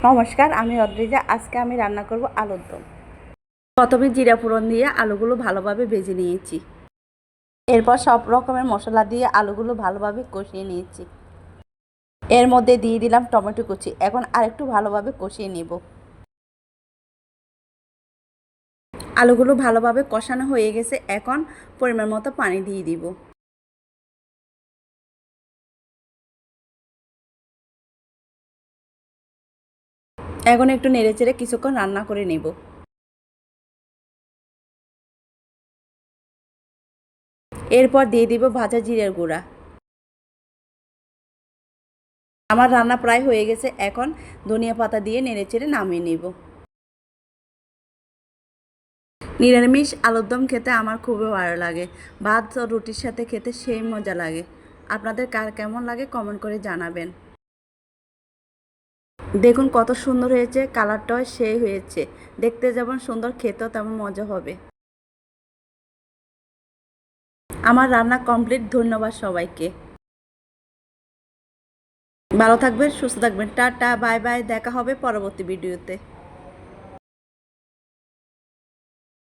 নমস্কার, আমি অদ্রিজা। আজকে আমি রান্না করব আলুর দম। প্রথমে জিরা ফোড়ন দিয়ে আলুগুলো ভালোভাবে ভেজে নিয়েছি। এরপর সব রকমের মশলা দিয়ে আলুগুলো ভালোভাবে কষিয়ে নিয়েছি। এর মধ্যে দিয়ে দিলাম টমেটো কুচি। এখন আরেকটু ভালোভাবে কষিয়ে নেব। আলুগুলো ভালোভাবে কষানো হয়ে গেছে। এখন পরিমাণ মতো পানি দিয়ে দিব। এখন একটু নেড়েচেড়ে কিছুক্ষণ রান্না করে নেব। এরপর দিয়ে দিব ভাজা জিরের গুঁড়া। আমার রান্না প্রায় হয়ে গেছে। এখন ধনিয়া পাতা দিয়ে নেড়েচেড়ে নামিয়ে নেব। নিরামিষ আলুর দম খেতে আমার খুবই ভালো লাগে। ভাত ও রুটির সাথে খেতে সেই মজা লাগে। আপনাদের কার কেমন লাগে কমেন্ট করে জানাবেন। দেখুন কত সুন্দর হয়েছে, কালারটাও সেই হয়েছে। দেখতে যেমন সুন্দর, খেতেও তেমন মজা হবে। আমার রান্না কমপ্লিট। ধন্যবাদ সবাইকে। ভালো থাকবেন, সুস্থ থাকবেন। Tata, bye bye. দেখা হবে পরবর্তী ভিডিওতে।